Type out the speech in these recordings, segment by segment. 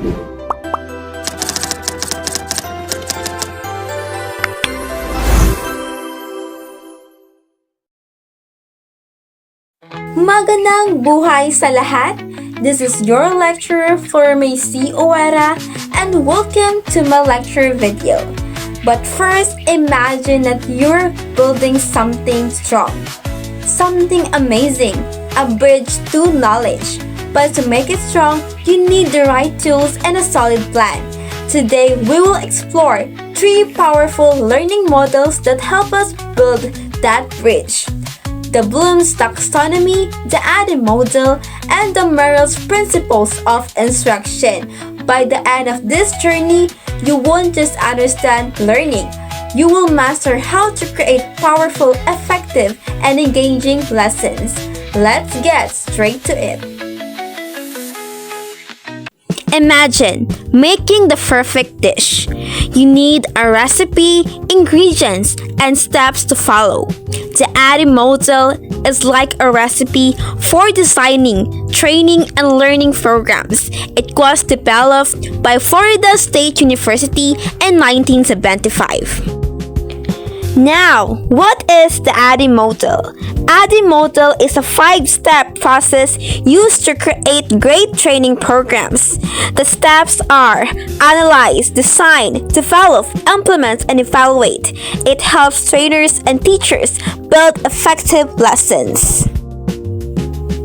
Magandang buhay sa lahat! This is your lecturer Flora Oira and welcome to my lecture video. But first, imagine that you're building something strong, something amazing, a bridge to knowledge. But to make it strong, you need the right tools and a solid plan. Today, we will explore 3 powerful learning models that help us build that bridge. The Bloom's taxonomy, the ADDIE model, and the Merrill's principles of instruction. By the end of this journey, you won't just understand learning. You will master how to create powerful, effective, and engaging lessons. Let's get straight to it. Imagine making the perfect dish. You need a recipe, ingredients, and steps to follow. The ADDIE model is like a recipe for designing, training, and learning programs. It was developed by Florida State University in 1975. Now, what is the ADDIE model? ADDIE model is a 5-step process used to create great training programs. The steps are analyze, design, develop, implement, and evaluate. It helps trainers and teachers build effective lessons.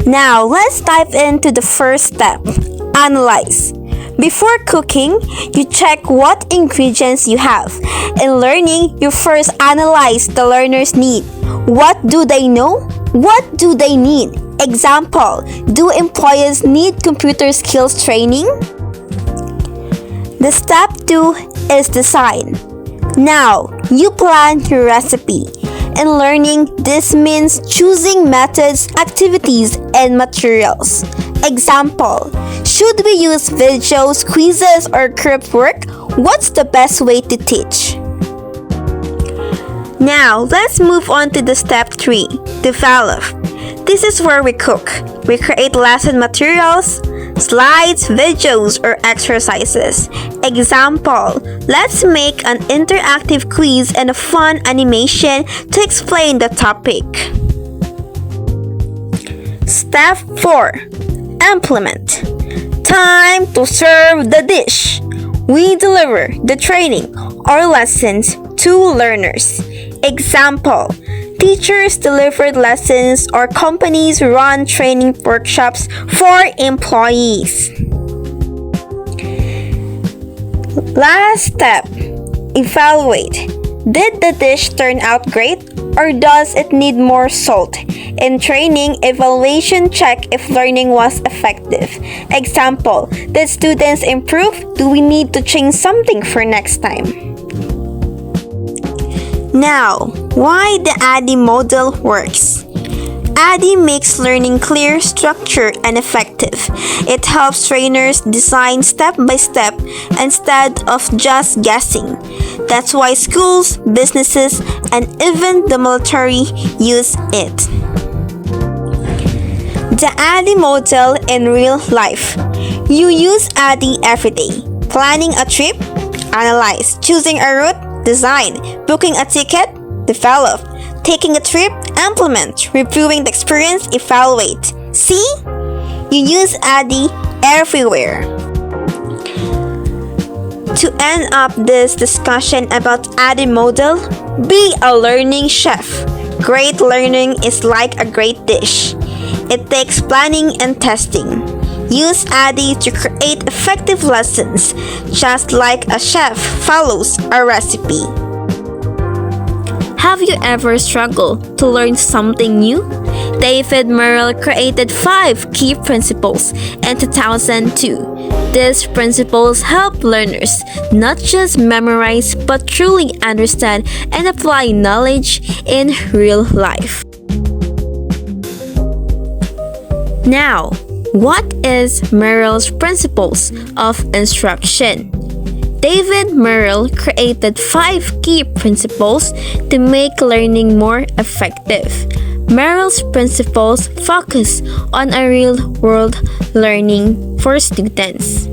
Now, let's dive into the first step, analyze. Before cooking, you check what ingredients you have. In learning, you first analyze the learner's need. What do they know? What do they need? Example, do employees need computer skills training? The step 2 is design. Now, you plan your recipe. In learning, this means choosing methods, activities, and materials. Example, should we use videos, quizzes, or group work? What's the best way to teach? Now, let's move on to the step 3, develop. This is where we cook. We create lesson materials, slides, videos, or exercises. Example, let's make an interactive quiz and a fun animation to explain the topic. Step 4, implement. Time to serve the dish. We deliver the training or lessons to learners. Example, teachers delivered lessons or companies run training workshops for employees. Last step, evaluate. Did the dish turn out great or does it need more salt? In training, evaluation check if learning was effective. Example, did students improve? Do we need to change something for next time? Now, why the ADDIE model works. ADDIE makes learning clear, structured, and effective. It helps trainers design step by step instead of just guessing. That's why schools, businesses, and even the military use it. The ADDIE model in real life. You use ADDIE every day. Planning a trip, analyze. Choosing a route, design. Booking a ticket, develop. Taking a trip, implement. Reviewing the experience, evaluate. See? You use ADDIE everywhere. To end up this discussion about ADDIE model, be a learning chef. Great learning is like a great dish. It takes planning and testing. Use ADDIE to create effective lessons, just like a chef follows a recipe. Have you ever struggled to learn something new? David Merrill created 5 key principles in 2002. These principles help learners not just memorize but truly understand and apply knowledge in real life. Now, what is Merrill's principles of instruction? David Merrill created 5 key principles to make learning more effective. Merrill's principles focus on a real-world learning for students.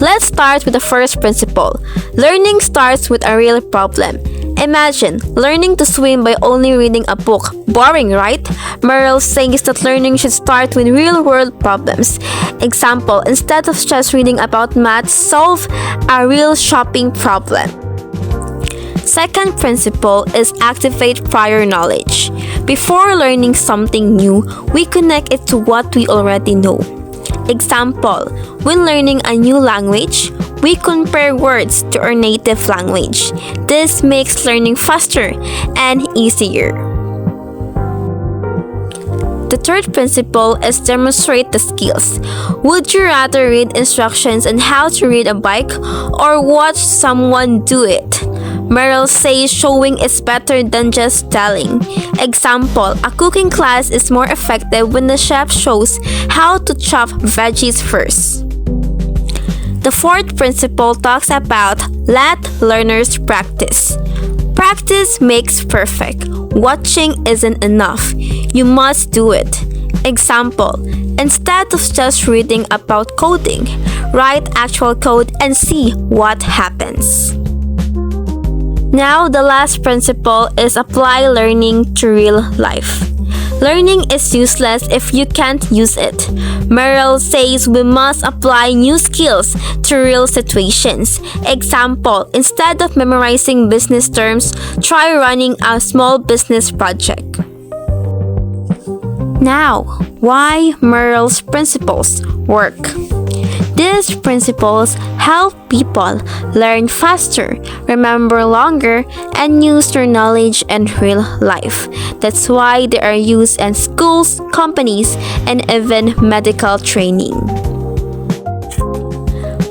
let's start with the first principle. Learning starts with a real problem. Imagine learning to swim by only reading a book. Boring, right? Merrill says that learning should start with real-world problems. Example, instead of just reading about math, solve a real shopping problem. Second principle is activate prior knowledge. Before learning something new, we connect it to what we already know. Example, when learning a new language, we compare words to our native language. This makes learning faster and easier. The third principle is demonstrate the skills. Would you rather read instructions on how to read a bike or watch someone do it? Merrill says showing is better than just telling. Example, a cooking class is more effective when the chef shows how to chop veggies first. The fourth principle talks about let learners practice. Practice makes perfect. Watching isn't enough. You must do it. Example, instead of just reading about coding, write actual code and see what happens. Now, the last principle is apply learning to real life. Learning is useless if you can't use it. Merrill says we must apply new skills to real situations. Example, instead of memorizing business terms, try running a small business project. Now, why Merrill's principles work? These principles help people learn faster, remember longer, and use their knowledge in real life. That's why they are used in schools, companies, and even medical training.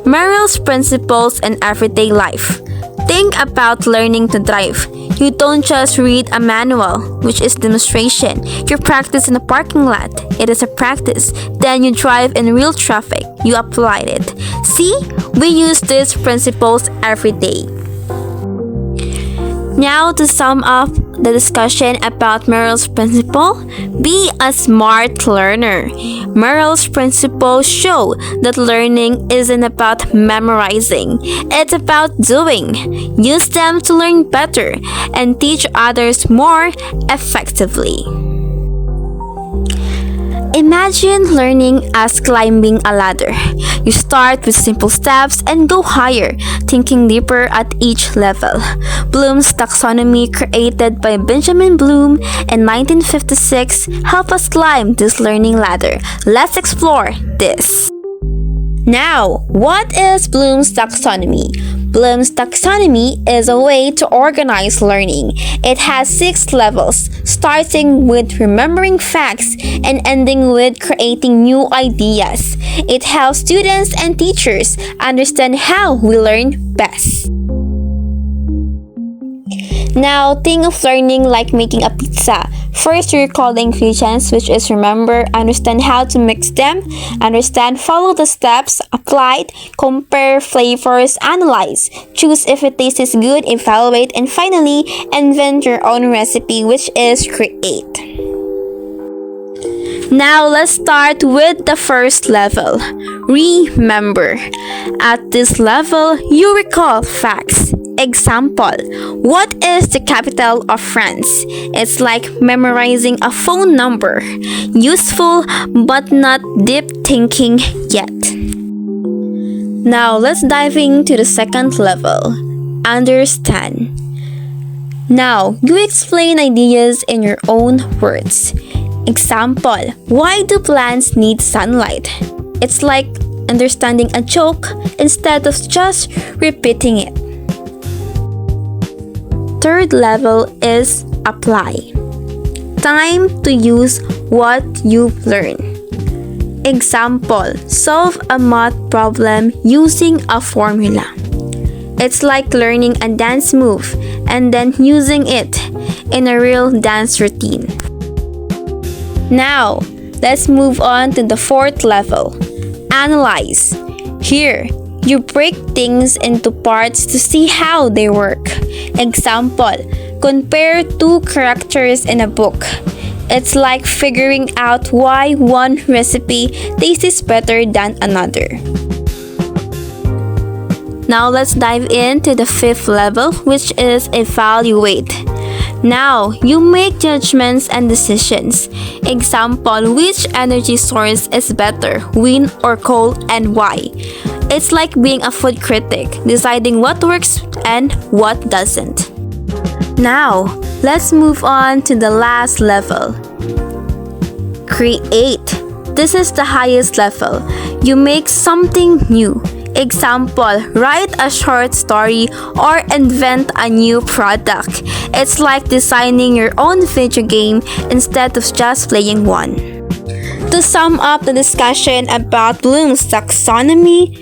Merrill's principles in everyday life. Think about learning to drive. You don't just read a manual, which is demonstration. You practice in a parking lot. It is a practice. Then you drive in real traffic. You applied it. See? We use these principles every day. Now to sum up the discussion about Merrill's principle, be a smart learner. Merrill's principles show that learning isn't about memorizing. It's about doing. Use them to learn better and teach others more effectively. Imagine learning as climbing a ladder. You start with simple steps and go higher, thinking deeper at each level. Bloom's taxonomy, created by Benjamin Bloom in 1956, helped us climb this learning ladder. Let's explore this. Now, what is Bloom's taxonomy? Bloom's taxonomy is a way to organize learning. It has 6 levels, starting with remembering facts and ending with creating new ideas. It helps students and teachers understand how we learn best. Now, think of learning like making a pizza. First, you recall the ingredients, which is remember, understand how to mix them, understand, follow the steps, apply, compare flavors, analyze, choose if it tastes good, evaluate, and finally, invent your own recipe, which is create. Now, let's start with the first level. Remember. At this level, you recall facts. Example, what is the capital of France? It's like memorizing a phone number. Useful, but not deep thinking yet. Now, let's dive into the second level. Understand. Now, you explain ideas in your own words. Example, why do plants need sunlight? It's like understanding a joke instead of just repeating it. Third level is apply. Time to use what you've learned. Example, solve a math problem using a formula. It's like learning a dance move and then using it in a real dance routine. Now, let's move on to the fourth level. Analyze. Here, you break things into parts to see how they work. Example, compare 2 characters in a book. It's like figuring out why one recipe tastes better than another. Now let's dive into the fifth level, which is evaluate. Now, you make judgments and decisions. Example, which energy source is better, wind or coal, and why? It's like being a food critic, deciding what works and what doesn't. Now, let's move on to the last level. Create. This is the highest level. You make something new. Example, write a short story or invent a new product. It's like designing your own video game instead of just playing one. To sum up the discussion about Bloom's taxonomy,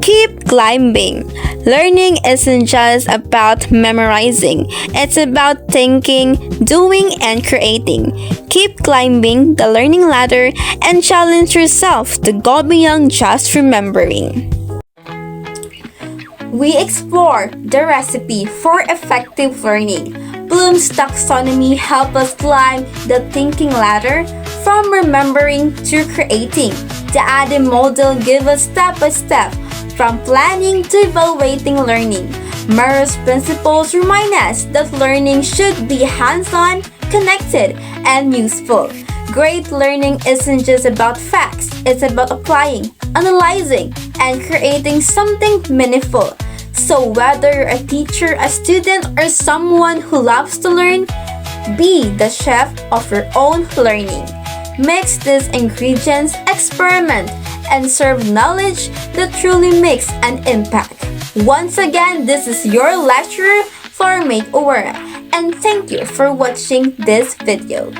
keep climbing. Learning isn't just about memorizing. It's about thinking, doing, and creating. Keep climbing the learning ladder and challenge yourself to go beyond just remembering. We explore the recipe for effective learning. Bloom's taxonomy helps us climb the thinking ladder from remembering to creating. The ADDIE model gives us step by step from planning to evaluating learning. Murrow's principles remind us that learning should be hands-on, connected, and useful. Great learning isn't just about facts, it's about applying, analyzing, and creating something meaningful. So whether you're a teacher, a student, or someone who loves to learn, be the chef of your own learning. Mix these ingredients, experiment, and serve knowledge that truly makes an impact. Once again, this is your lecturer, Flora, and thank you for watching this video.